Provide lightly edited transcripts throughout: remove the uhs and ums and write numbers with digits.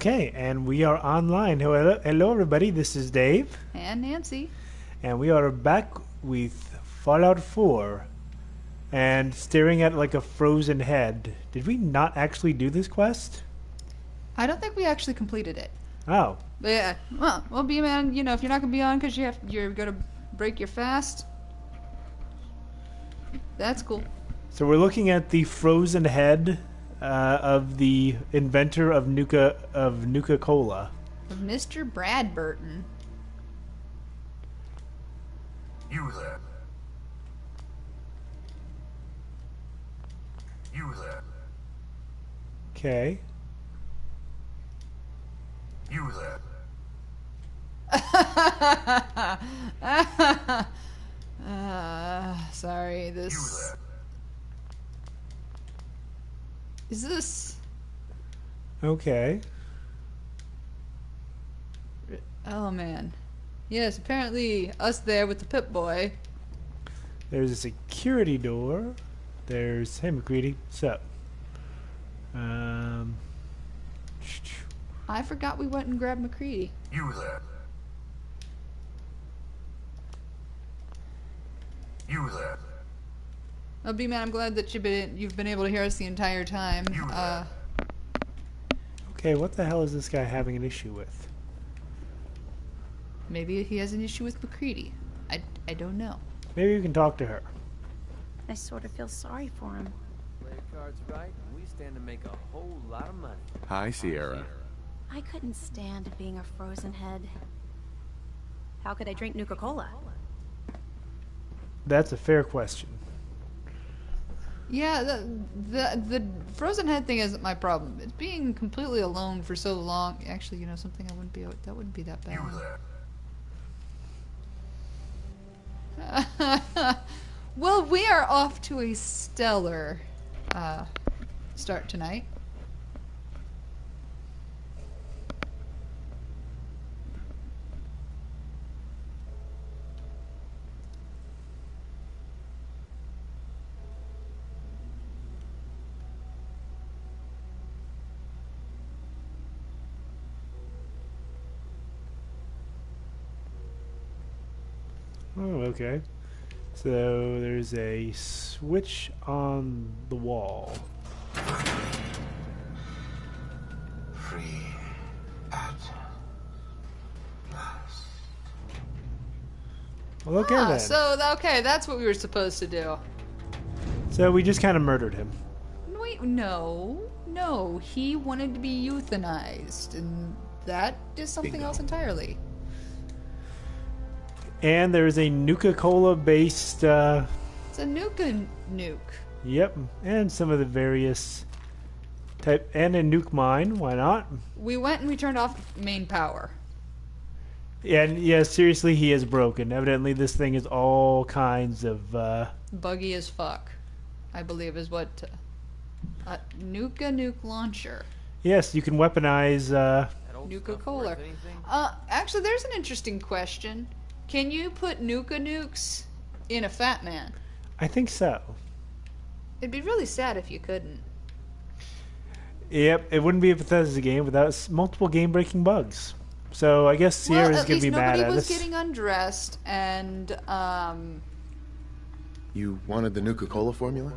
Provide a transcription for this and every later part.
Okay, and we are online. Hello, everybody. This is Dave, And Nancy. and we are back with Fallout 4 and staring at like a frozen head. Did we not actually do this quest? I don't think we actually completed it. Oh, But yeah, well, B-Man, you know, if you're not going to be on because you're going to break your fast, that's cool. so we're looking at the frozen head of the inventor of Nuka-Cola. Of Mr. Bradberton. You there. You there. Okay. You there. Sorry, You this... there. Is this... Okay. Oh, man. Yes, apparently us there with the Pip-Boy. There's a security door. There's... Hey, McCready. What's up? I forgot we went and grabbed McCready. You there. You there. Oh, B-Man, I'm glad that you've been able to hear us the entire time. You there. Okay, what the hell is this guy having an issue with? Maybe he has an issue with McCready. I don't know. Maybe you can talk to her. I sort of feel sorry for him. Play your cards right, and we stand to make a whole lot of money. Hi, Sierra. I couldn't stand being a frozen head. How could I drink Nuka-Cola? That's a fair question. Yeah, the frozen head thing isn't my problem. It's being completely alone for so long. Actually, you know something, that wouldn't be that You bad. there. Well, we are off to a stellar start tonight. Oh, okay. So there's a switch on the wall. Free at last. Well, okay then. Okay, that's what we were supposed to do. So we just kind of murdered him. Wait, no, he wanted to be euthanized, and that is something Bingo. else entirely. And there's a Nuka-Cola based, It's a nuke. yep, and some of the various type, and a nuke mine, why not? We went and we turned off main power. And yeah, seriously, he is broken. Evidently, this thing is all kinds of, Buggy as fuck, I believe is what... nuke launcher. yes, you can weaponize, That old Nuka stuff Cola. worth anything? Actually, there's an interesting question. Can you put nukes in a Fat Man? I think so. It'd be really sad if you couldn't. Yep, it wouldn't be a Bethesda game without multiple game-breaking bugs. So I guess Sierra's Well, at gonna least be mad nobody at was us. getting undressed, and You wanted the Nuka-Cola formula?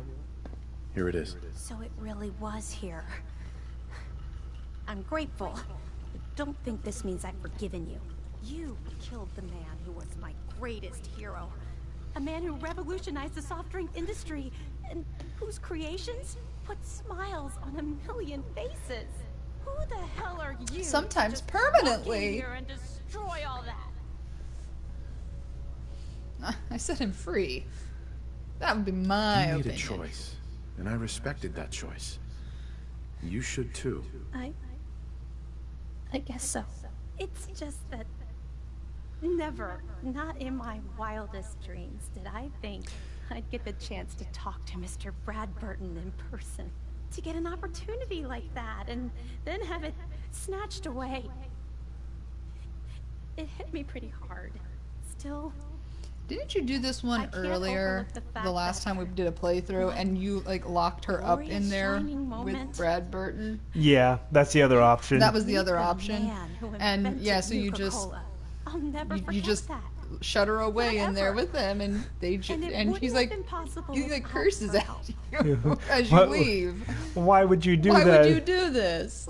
Here it is. So it really was here. I'm grateful. But don't think this means I've forgiven you. You killed the man who was my greatest hero. A man who revolutionized the soft drink industry, and whose creations put smiles on a million faces. Who the hell are you? to Sometimes just permanently. walk in here and destroy all that. I set him free. That would be my You made opinion. a choice, and I respected that choice. You should too. I guess so. It's just that never, not in my wildest dreams, did I think I'd get the chance to talk to Mr. Bradberton in person. To get an opportunity like that, and then have it snatched away. It hit me pretty hard. Still, Didn't you do this one I can't earlier? overlook the fact The last that time we did a playthrough, and you like locked her up in glorious there shining with moment. Bradberton. Yeah, that's the other option. That was the Meet other the option. man who And invented yeah, so you just Nuka-Cola. I'll never you forget just that. shut her away in there Forever. with him, and they And it and wouldn't he's have like been possible he like without curses her at help. you as you What- leave. Why would you do Why that? would you do this?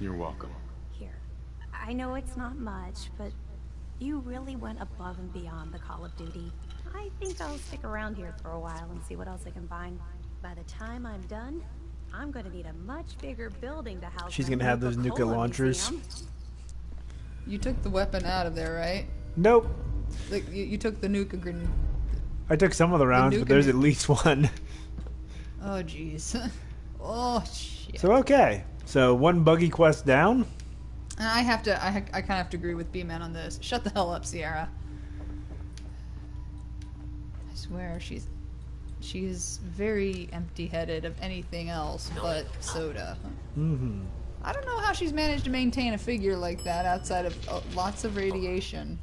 You're welcome. Here, I know it's not much, but you really went above and beyond the Call of Duty. I think I'll stick around here for a while and see what else I can find. By the time I'm done, I'm going to need a much bigger building to house. She's that gonna have those Nuka-Cola nuka launchers. museum. You took the weapon out of there, right? Nope. Like you took the nuka grenade. I took some of the rounds, but nuke there's and- at least one. Oh jeez. Oh shit. So okay. So one buggy quest down. And I have to. I kind of have to agree with B-Man on this. Shut the hell up, Sierra. I swear she's very empty-headed of anything else but soda. Mm-hmm. I don't know how she's managed to maintain a figure like that outside of lots of radiation.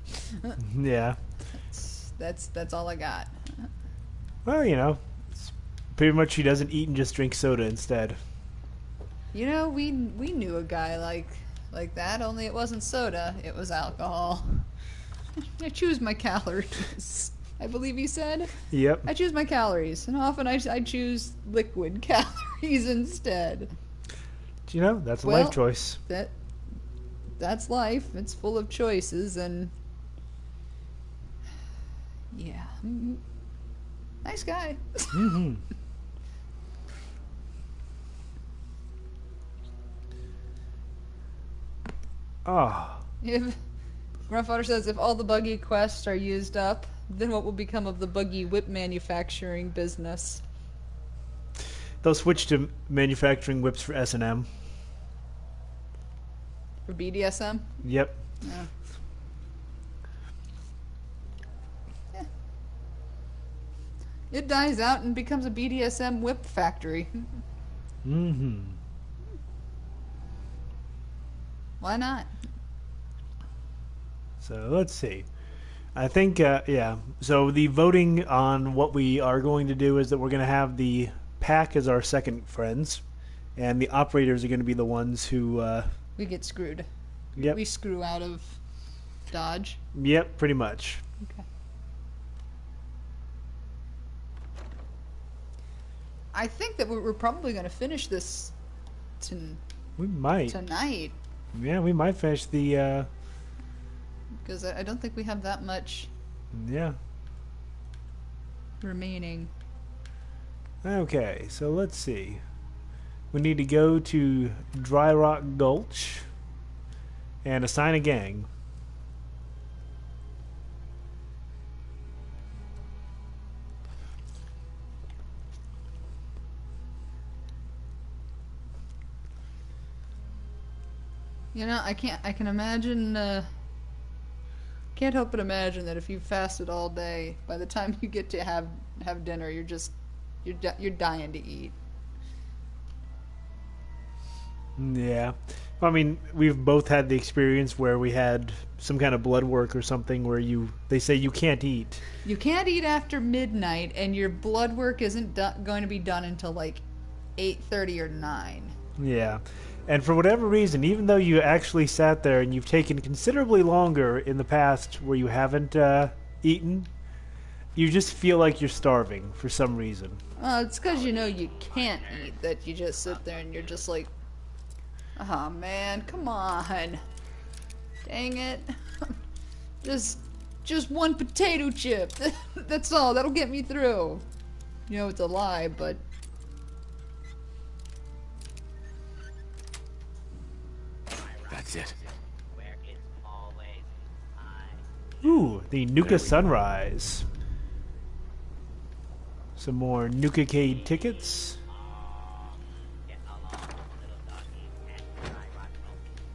Yeah. That's all I got. Well, you know, it's pretty much she doesn't eat and just drink soda instead. You know, we knew a guy like that. Only it wasn't soda; it was alcohol. I choose my calories. I believe he said. Yep. I choose my calories, and often I choose liquid calories instead. You know, that's a Well, life choice. That's life. It's full of choices, and yeah, nice guy. Mm-hmm. Ah. If Grandfather says if all the buggy quests are used up, then what will become of the buggy whip manufacturing business? They'll switch to manufacturing whips for S&M. For BDSM? Yep. Yeah. Yeah. It dies out and becomes a BDSM whip factory. Mm-hmm. Why not? So let's see. I think, yeah. So the voting on what we are going to do is that we're going to have the pack as our second friends, and the operators are going to be the ones who. We get screwed. Yep. We screw out of Dodge. Yep. Pretty much. Okay. I think that we're probably going to finish this We might. tonight, Yeah, we might finish the. because I don't think we have that much Yeah. remaining. Okay. So let's see. We need to go to Dry Rock Gulch and assign a gang. You know, I can imagine. Can't help but imagine that if you fasted all day, by the time you get to have dinner, you're dying to eat. Yeah. I mean, we've both had the experience where we had some kind of blood work or something where they say you can't eat. You can't eat after midnight, and your blood work isn't going to be done until like 8:30 or 9. Yeah. And for whatever reason, even though you actually sat there and you've taken considerably longer in the past where you haven't eaten, you just feel like you're starving for some reason. It's because you know you can't eat that you just sit there and you're just like, oh man, come on. Dang it. Just one potato chip. That's all. That'll get me through. You know it's a lie, but That's it. Ooh, the There Nuka we go. Sunrise. Some more Nuka-cade tickets.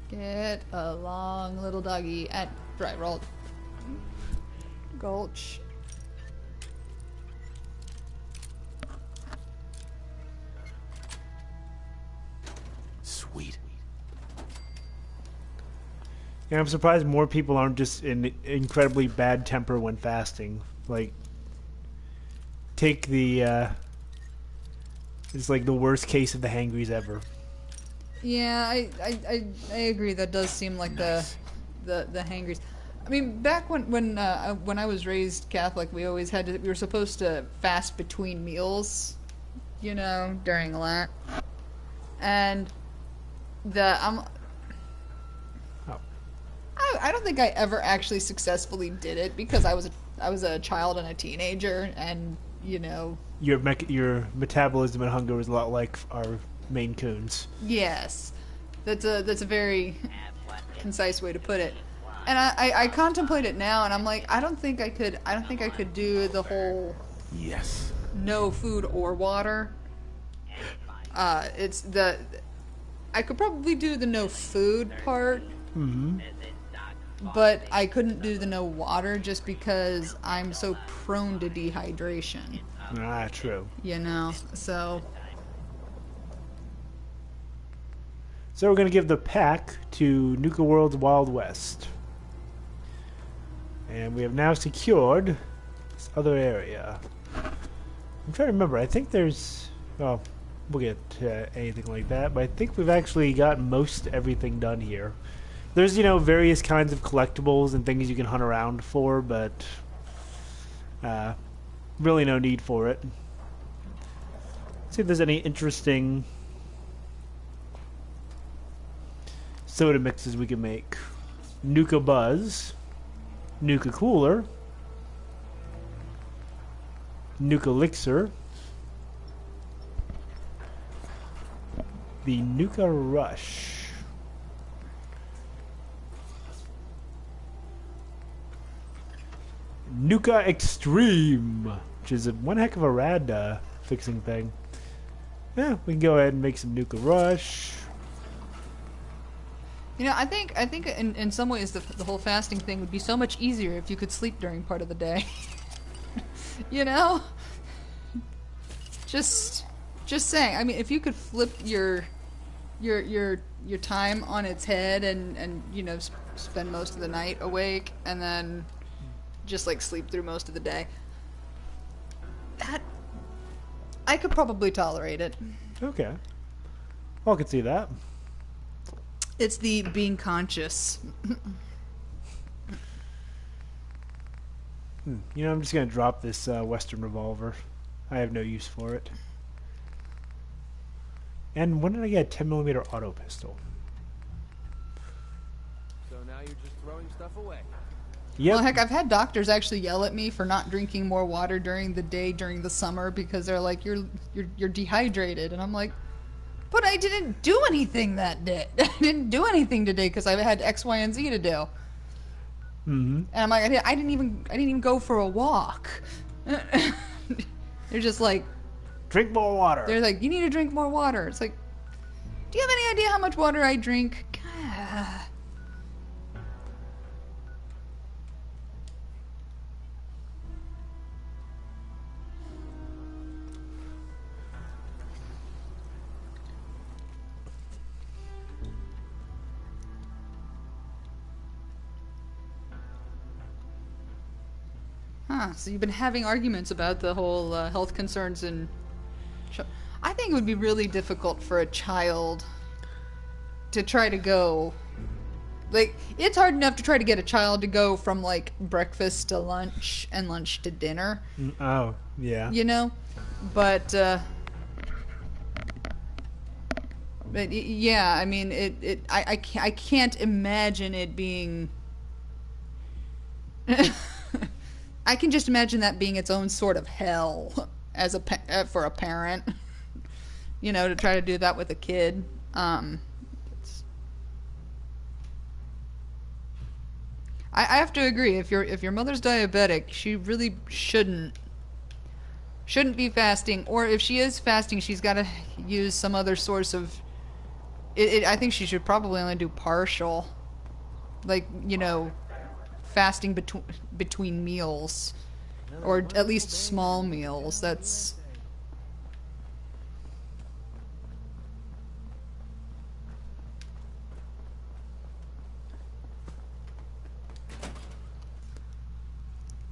get along, little doggy, at Dry Roll Gulch. Sweet. Yeah, I'm surprised more people aren't just in incredibly bad temper when fasting. Like, take the it's like the worst case of the hangries ever. Yeah, I agree. That does seem like Nice. the hangries. I mean, back when I was raised Catholic, we always had to. We were supposed to fast between meals, you know, during Lent, and the Oh. I don't think I ever actually successfully did it because I was a child and a teenager, and you know. Your metabolism and hunger is a lot like our Maine Coons. Yes, that's a very concise way to put it. And I contemplate it now, and I'm like, I don't think I could do the whole Yes. no food or water. I could probably do the no food part, but I couldn't do the no water just because I'm so prone to dehydration. Ah, true. You know, so. So we're going to give the pack to Nuka World's Wild West. And we have now secured this other area. I'm trying to remember. I think there's... Well, we'll get to anything like that. But I think we've actually got most everything done here. There's, you know, various kinds of collectibles and things you can hunt around for, but... really no need for it. Let's see if there's any interesting... soda mixes we can make. Nuka Buzz, Nuka Cooler, Nuka Elixir, the Nuka Rush, Nuka Extreme, which is one heck of a rad fixing thing. Yeah, we can go ahead and make some Nuka Rush. You know, I think in some ways the whole fasting thing would be so much easier if you could sleep during part of the day. You know? Just saying. I mean, if you could flip your time on its head and you know, spend most of the night awake and then just like sleep through most of the day. That I could probably tolerate it. Okay. Well, I could see that. It's the being conscious. You know, I'm just going to drop this Western revolver. I have no use for it. And when did I get a 10mm auto pistol? So now you're just throwing stuff away. Yep. Well, heck, I've had doctors actually yell at me for not drinking more water during the day during the summer because they're like, you're dehydrated, and I'm like, but I didn't do anything that day. I didn't do anything today because I had X, Y, and Z to do. Mm-hmm. And I'm like, I didn't even go for a walk. They're just like, Drink more water. they're like, you need to drink more water. It's like, do you have any idea how much water I drink? Huh, so you've been having arguments about the whole health concerns and... I think it would be really difficult for a child to try to go... Like, it's hard enough to try to get a child to go from, like, breakfast to lunch and lunch to dinner. Oh, yeah. You know? But yeah, I mean, I can't imagine it being... I can just imagine that being its own sort of hell as for a parent, you know, to try to do that with a kid. I have to agree. If your mother's diabetic, she really shouldn't be fasting. Or if she is fasting, she's got to use some other source of. I think she should probably only do partial, like, you know, fasting between meals, or at least small meals. That's...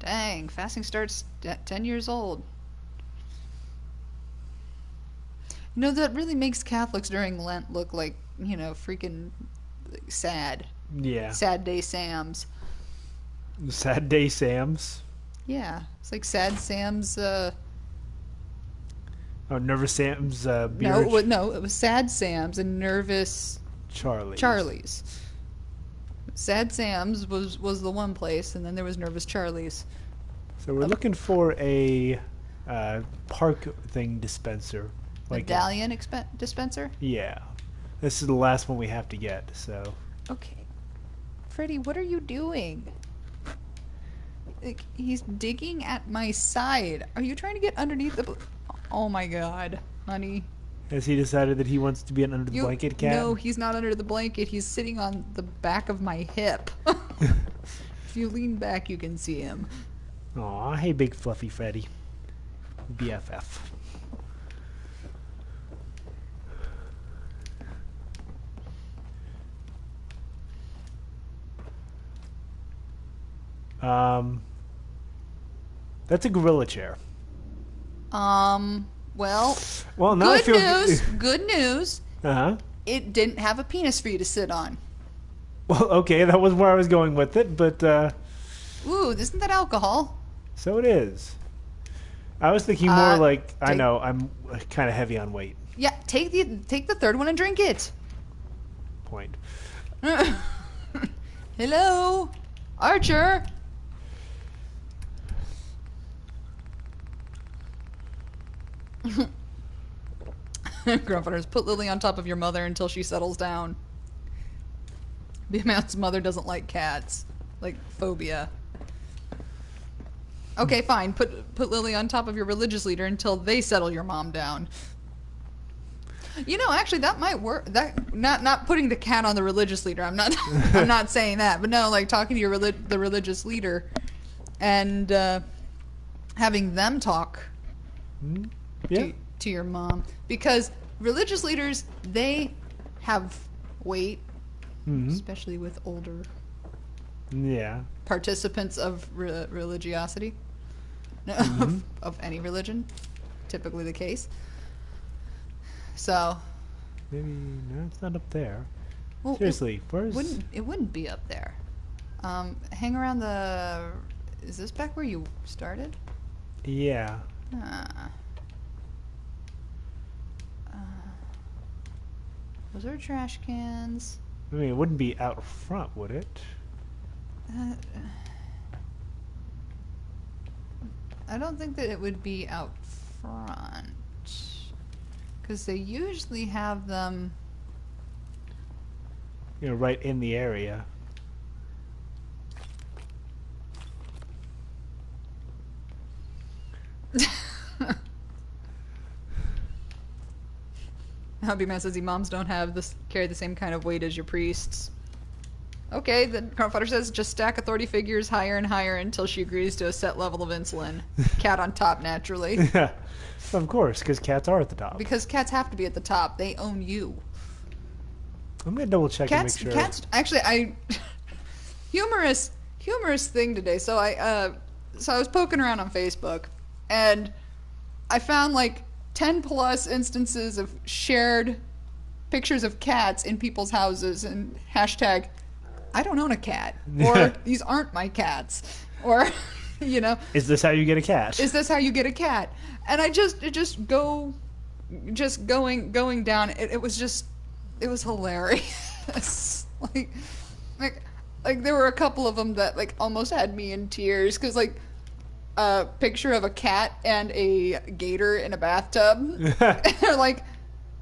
Dang, fasting starts at 10 years old. You know, that really makes Catholics during Lent look like, freaking sad. Yeah. Sad Day Sam's. Sad Day Sam's. Yeah. It's like Sad Sam's, Oh, Nervous Sam's beer. No, it was Sad Sam's and Nervous Charlie's. Sad Sam's was the one place, and then there was Nervous Charlie's. So we're looking for a park thing dispenser. Medallion dispenser? Yeah. This is the last one we have to get, so. Okay. Freddy, what are you doing? Like, he's digging at my side. Are you trying to get underneath the... Oh my god, honey. Has he decided that he wants to be an under the blanket cat? No, he's not under the blanket. He's sitting on the back of my hip. If you lean back, you can see him. Aw, hey big fluffy Freddy. BFF. That's a gorilla chair. Well, now I feel good news. Uh-huh. It didn't have a penis for you to sit on. Well, okay, that was where I was going with it, but Ooh, isn't that alcohol? So it is. I was thinking more like, I know, I'm kind of heavy on weight. Yeah, take the third one and drink it. Point. Hello, Archer. Grandfathers, put Lily on top of your mother until she settles down. Beamount's mother doesn't like cats. Like, phobia. Okay, fine. Put Lily on top of your religious leader until they settle your mom down. You know, actually, that might work. That not putting the cat on the religious leader. I'm not I'm not saying that, but no, like talking to the religious leader, and having them talk to your mom, because religious leaders, they have weight, especially with older participants of religiosity, of any religion, typically the case. So maybe no, it's not up there. Well, seriously, it wouldn't be up there. Hang around the. Is this back where you started? Yeah. Was there trash cans? I mean, it wouldn't be out front, would it? I don't think that it would be out front. Because they usually have them... You know, right in the area. Hubby Man says, moms don't carry the same kind of weight as your priests. Okay, then Grandfather says, just stack authority figures higher and higher until she agrees to a set level of insulin. Cat on top, naturally. Yeah, of course, because cats are at the top. Because cats have to be at the top. They own you. I'm going to double check and make sure. Cats, actually, humorous thing today. So I was poking around on Facebook, and I found like 10 plus instances of shared pictures of cats in people's houses and hashtag I don't own a cat, or these aren't my cats, or you know, is this how you get a cat? Is this how you get a cat? And going down. It was hilarious. like there were a couple of them that like almost had me in tears, because like a picture of a cat and a gator in a bathtub. They're like,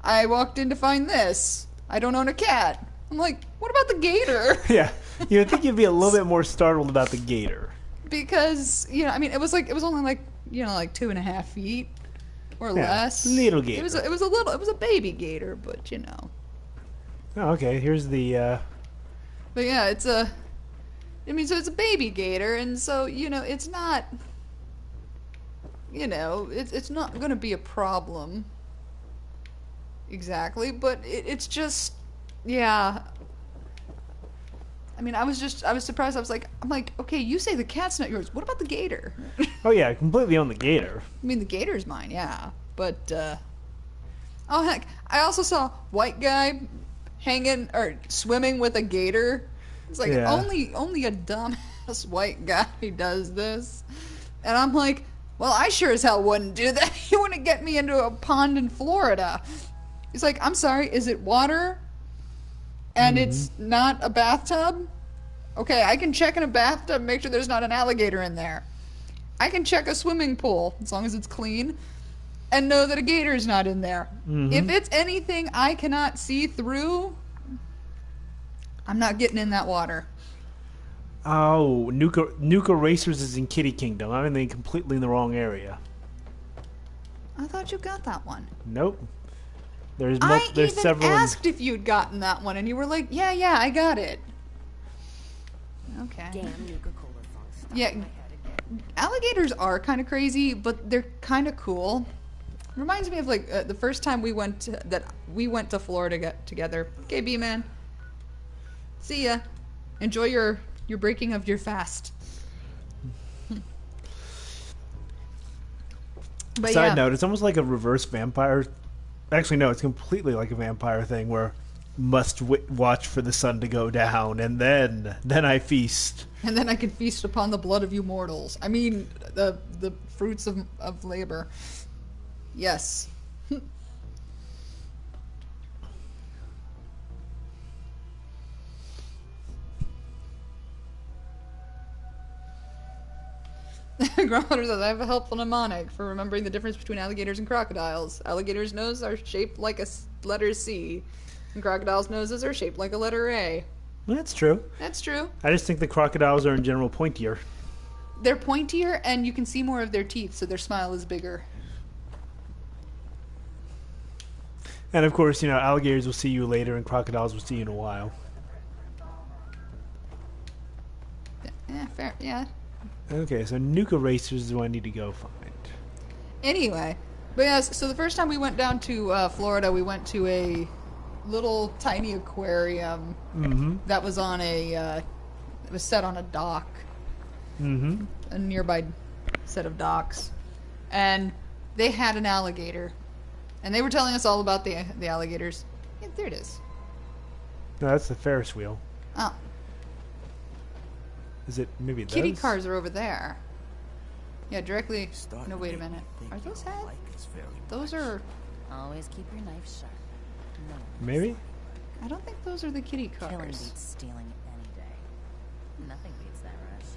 I walked in to find this. I don't own a cat. I'm like, what about the gator? Yeah, you would think you'd be a little bit more startled about the gator. Because, you know, I mean, it was only like, you know, like 2.5 feet or less. Little gator. It was a baby gator, but you know. Oh, okay. Here's the. But yeah, so it's a baby gator, and so you know, it's not. You know, it's not going to be a problem. Exactly, but it's just, yeah. I mean, I was surprised. I'm like, okay, you say the cat's not yours. What about the gator? Oh yeah, I completely own the gator. I mean, the gator's mine, yeah. But, oh heck, I also saw white guy hanging, or swimming with a gator. It's like, Yeah. only a dumbass white guy does this. And I'm like, well, I sure as hell wouldn't do that. You wouldn't get me into a pond in Florida. He's like, I'm sorry, is it water? And it's not a bathtub? Okay, I can check in a bathtub, make sure there's not an alligator in there. I can check a swimming pool, as long as it's clean, and know that a gator is not in there. If it's anything I cannot see through, I'm not getting in that water. Oh, Nuka Racers is in Kitty Kingdom. I'm completely in the wrong area. I thought you got that one. Nope. There's I there's even several. asked if you'd gotten that one, and you were like, yeah, I got it. Okay. Damn Nuka-Cola song stuck Yeah, in my head again. alligators are kind of crazy, but they're kind of cool. Reminds me of like the first time we went to Florida together. Okay, B-Man. See ya. Enjoy your breaking of your fast. But Side yeah, note, it's almost like a reverse vampire. Actually, no, it's completely like a vampire thing where must watch for the sun to go down, and then I feast. and then I can feast upon the blood of you mortals. I mean, the fruits of labor. Yes. Grandmother says, I have a helpful mnemonic for remembering the difference between alligators and crocodiles. Alligators' noses are shaped like a letter C, and crocodiles' noses are shaped like a letter A. That's true. That's true. I just think the crocodiles are in general pointier. They're pointier, and you can see more of their teeth, so their smile is bigger. And of course, alligators will see you later, and crocodiles will see you in a while. Yeah, fair. Yeah. Okay, so Nuka Racers is what I need to go find. Anyway, but yes, so the first time we went down to Florida, we went to a little tiny aquarium that was on it was set on a dock, a nearby set of docks, and they had an alligator, and they were telling us all about the alligators. Yeah, there it is. No, that's the Ferris wheel. Oh, Is it maybe those? kitty cars are over there. Yeah, directly. No, wait a minute. Are those heads? Those are. Always keep your knife sharp. No. Maybe? I don't think those are the kitty Killing cars. beats stealing any day. Nothing beats that rush.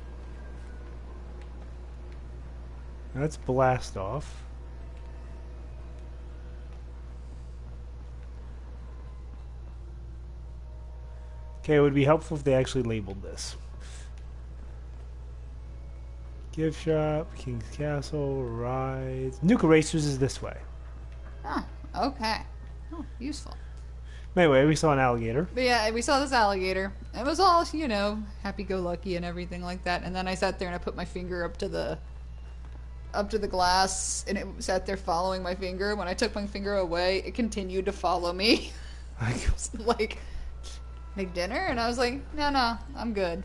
That's Blast Off. Okay, it would be helpful if they actually labeled this. Gift Shop, King's Castle, Rides. Nuka Racers is this way. Oh, okay. Oh, useful. Anyway, we saw an alligator. But yeah, we saw this alligator. It was all, happy-go-lucky and everything like that. And then I sat there and I put my finger up to the glass, and it sat there following my finger. When I took my finger away, it continued to follow me. Like, make dinner? And I was like, no, I'm good.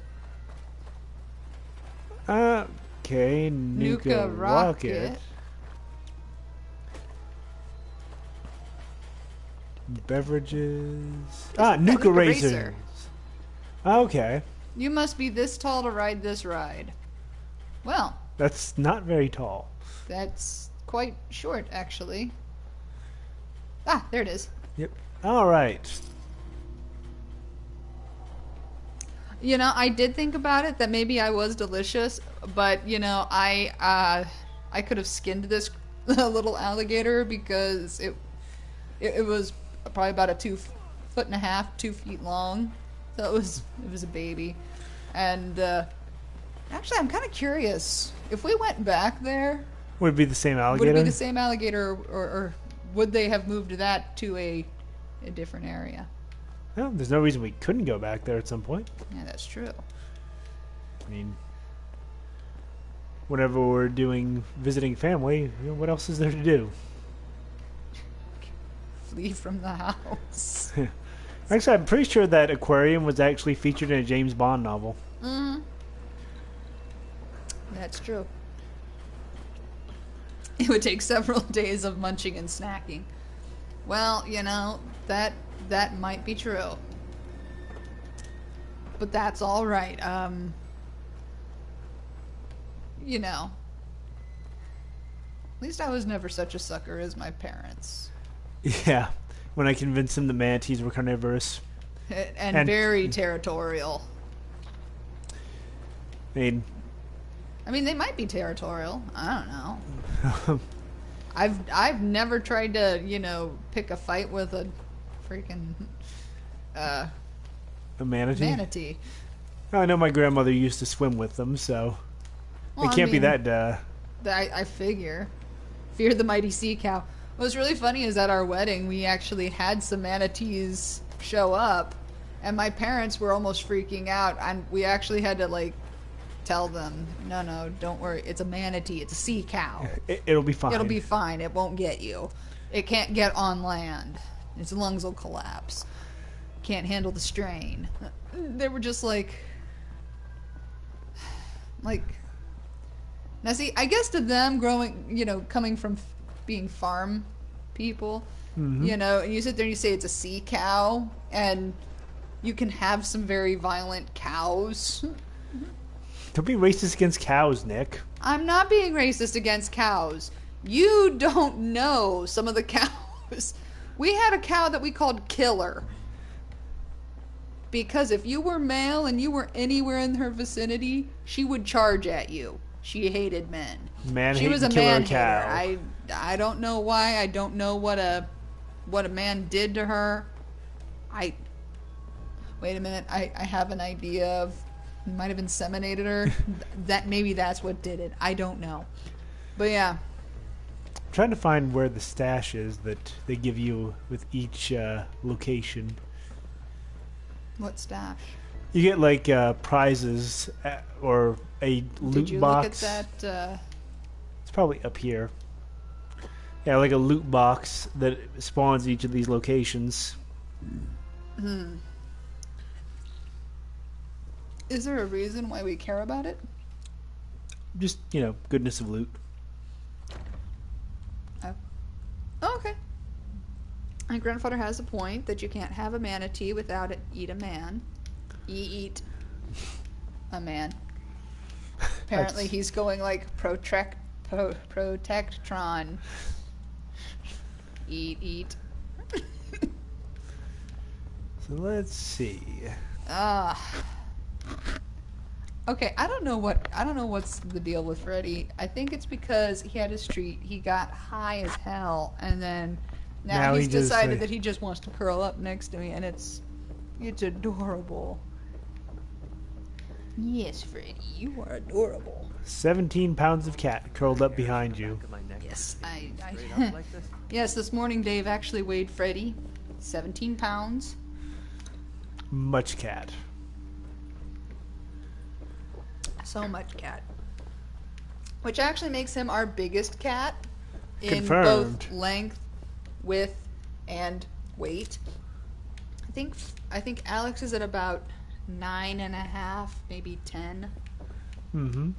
Okay, Nuka Rocket. Beverages. Nuka Racers. Racer. Okay. You must be this tall to ride this ride. Well, That's not very tall. that's quite short, actually. Ah, there it is. Yep. All right. I did think about it that maybe I was delicious, but I could have skinned this little alligator because it was probably about a 2.5 feet, 2 feet long, so it was a baby, and actually I'm kind of curious if we went back there, Would it be the same would alligator? it be the same alligator, or would they have moved that to a different area? Well, there's no reason we couldn't go back there at some point. Yeah, that's true. I mean, whenever we're visiting family, what else is there to do? Flee from the house. Actually, I'm pretty sure that aquarium was actually featured in a James Bond novel. Mm-hmm. That's true. It would take several days of munching and snacking. Well, you know, that might be true. But that's all right. You know, at least I was never such a sucker as my parents. Yeah, when I convinced them the manatees were carnivorous. And very territorial. I mean, they might be territorial. I don't know. I've never tried to, you know, pick a fight with a freaking a manatee? manatee. I know my grandmother used to swim with them, so Well, it can't be mean, that. I figure. Fear the mighty sea cow. What's really funny is at our wedding, we actually had some manatees show up, and my parents were almost freaking out, and we actually had to, like, tell them, no, don't worry, it's a manatee, it's a sea cow. It'll be fine. It'll be fine, it won't get you. It can't get on land. Its lungs will collapse. Can't handle the strain. They were just like... Now see, I guess to them growing, you know, coming from being farm people, you know, and you sit there and you say it's a sea cow, and you can have some very violent cows. Don't be racist against cows, Nick. I'm not being racist against cows. You don't know some of the cows. We had a cow that we called Killer. Because if you were male and you were anywhere in her vicinity, she would charge at you. She hated men. She was a man hater. I don't know why. I don't know what a man did to her. Wait a minute. I have an idea of might have inseminated her. Maybe that's what did it. I don't know. But yeah. I'm trying to find where the stash is that they give you with each location. What stash? You get like prizes or a loot Did you box. look at that? It's probably up here. Yeah, like a loot box that spawns each of these locations. Is there a reason why we care about it? Just, you know, goodness of loot. Oh, okay. My grandfather has a point that you can't have a manatee without it eat a man. Eat a man. Apparently he's going like Protectron. Eat. So let's see. Okay, I don't know what's the deal with Freddy. I think it's because he had his treat, he got high as hell, and then now he's decided that he just wants to curl up next to me, and it's adorable. Yes, Freddy, you are adorable. 17 pounds of cat curled up behind you. Yes, yes, this morning Dave actually weighed Freddy. 17 pounds. Much cat. So much cat. Which actually makes him our biggest cat in Confirmed. both length, width, and weight. I think Alex is at about 9.5, maybe 10. Mm-hmm.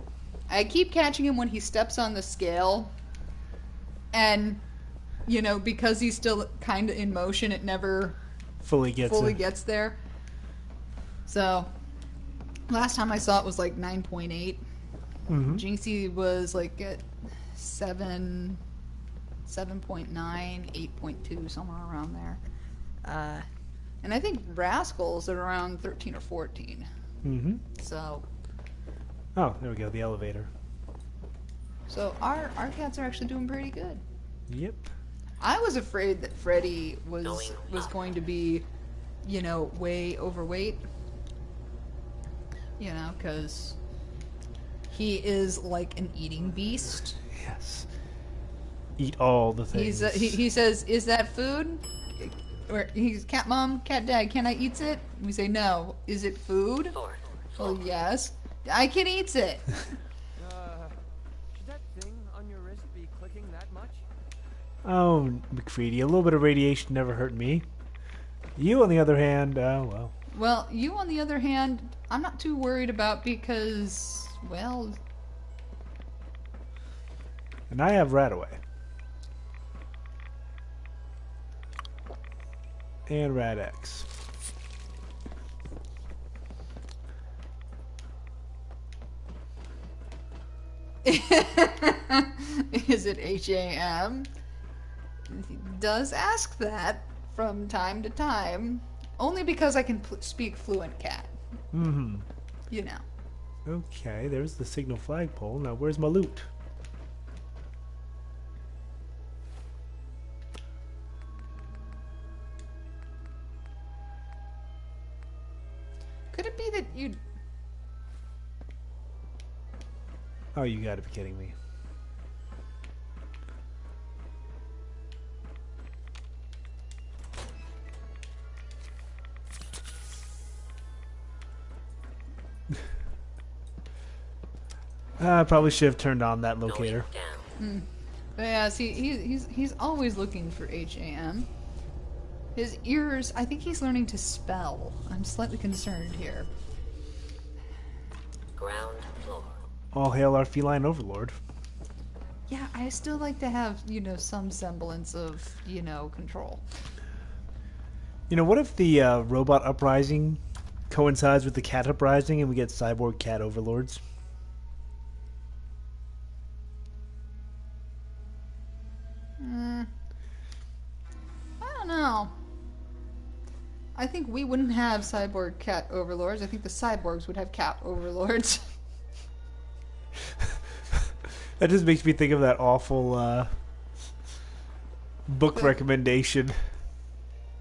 I keep catching him when he steps on the scale, and you know, because he's still kind of in motion, it never fully gets there. So last time I saw it was like 9.8. Mm-hmm. Jinxie was like at 7.9, 8.2, somewhere around there. And I think Rascal's at around 13 or 14. Mm-hmm. So. Oh, there we go, the elevator. So our cats are actually doing pretty good. Yep. I was afraid that Freddy was going to be, you know, way overweight. You know, because he is like an eating beast. Yes. Eat all the things. He says, "Is that food?" Or he's cat mom, cat dad. Can I eat it? We say no. Is it food? Well, yes. I can eat it. Should that thing on your wrist be clicking that much? Oh, McFreedy, a little bit of radiation never hurt me. You, on the other hand, well. Well, you, on the other hand, I'm not too worried about because, well... And I have Radaway. And Radex. Is it HAM? He does ask that from time to time. Only because I can speak fluent cat. Mm-hmm. You know. Okay, there's the signal flagpole. Now, where's my loot? Could it be that you... Oh, you gotta be kidding me. I probably should have turned on that locator. But yeah, see, he's always looking for HAM. His ears, I think he's learning to spell. I'm slightly concerned here. Ground floor. All hail our feline overlord. Yeah, I still like to have, you know, some semblance of, you know, control. You know, what if the robot uprising coincides with the cat uprising and we get cyborg cat overlords? I don't know. I think we wouldn't have cyborg cat overlords. I think the cyborgs would have cat overlords. That just makes me think of that awful book recommendation.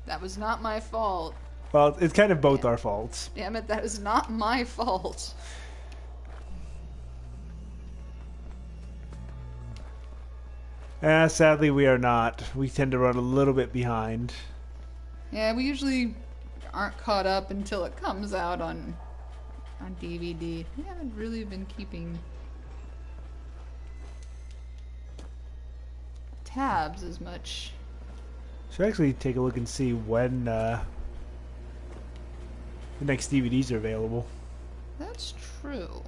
That was not my fault. Well, it's kind of both our faults. Damn it, that is not my fault. Sadly, we are not. We tend to run a little bit behind. Yeah, we usually aren't caught up until it comes out on DVD. We haven't really been keeping tabs as much. Should actually take a look and see when the next DVDs are available. That's true.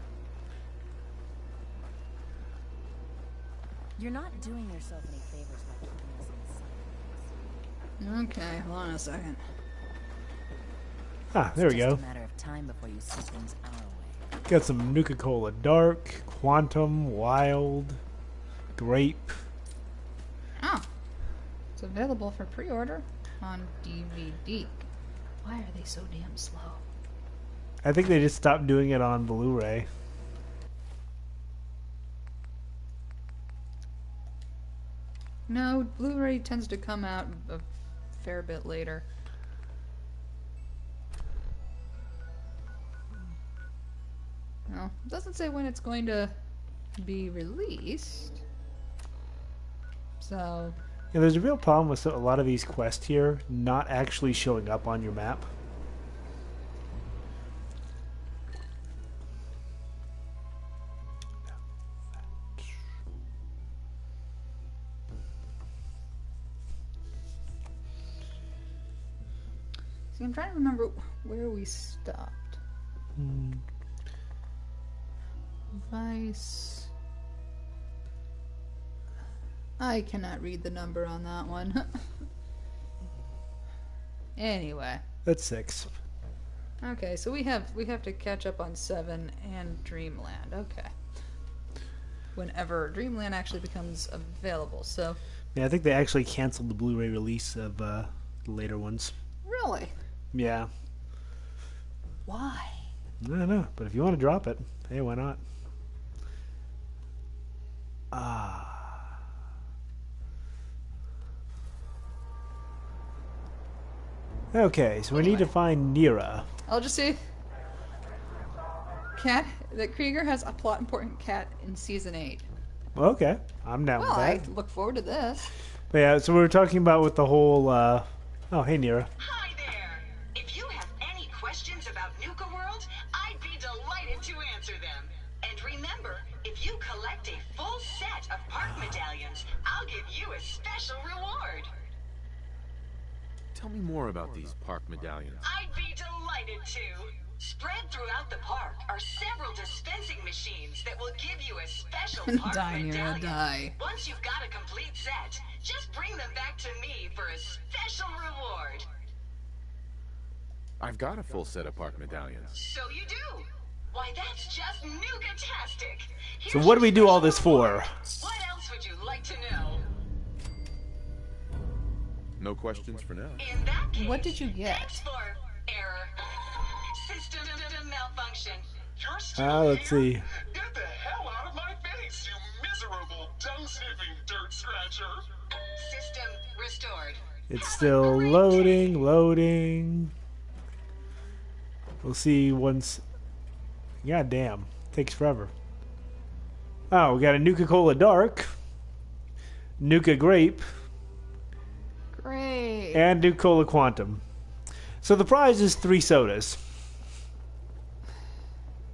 You're not doing yourself any favors by keeping us in silence. Okay, hold on a second. Ah, there we It's go. just a matter of time before you see things our way. Got some Nuka-Cola Dark, Quantum, Wild, Grape. Oh. It's available for pre-order on DVD. Why are they so damn slow? I think they just stopped doing it on Blu-ray. No, Blu-ray tends to come out a fair bit later. No, it doesn't say when it's going to be released. So, Yeah, there's a real problem with a lot of these quests here not actually showing up on your map. see, I'm trying to remember where we stopped. Vice. I cannot read the number on that one. Anyway. That's 6. Okay, so we have to catch up on 7 and Dreamland. Okay. Whenever Dreamland actually becomes available. So Yeah, I think they actually canceled the Blu-ray release of the later ones. really? Yeah. Why? I don't know, but if you want to drop it, hey, why not? Okay, so we need to find NIRA. I'll just say that Krieger has a plot important cat in season 8. Okay, I'm down Well, with I that. look forward to this. But yeah, so we were talking about with the whole, oh, hey, NIRA. Hi there! If you have any questions about Nuka World, I'd be delighted to answer them. And remember, if you collect a full set of park medallions, I'll give you a special reward. Tell me more about these park medallions. I'd be delighted to. Spread throughout the park are several dispensing machines that will give you a special park Die, Nira, medallion. die. Once you've got a complete set, just bring them back to me for a special reward. I've got a full set of park medallions. So you do. Why, that's just nougatastic. So what do we do all this for? What else would you like to know? No questions for now. In that case, What did you get? thanks for error. System malfunction. You're still Let's see. Get the hell out of my face, you miserable, dung-sniffing dirt scratcher! System restored. It's still loading. We'll see once. God damn. Takes forever. Oh, we got a Nuka-Cola Dark, Nuka Grape, Great. and Nuka-Cola Quantum. So the prize is 3 sodas.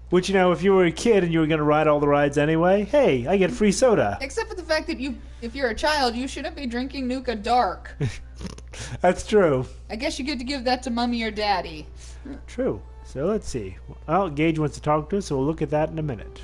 Which, you know, if you were a kid and you were going to ride all the rides anyway, hey, I get free soda. Except for the fact that if you're a child, you shouldn't be drinking Nuka Dark. That's true. I guess you get to give that to mommy or daddy. True. So let's see. Well, Gage wants to talk to us, so we'll look at that in a minute.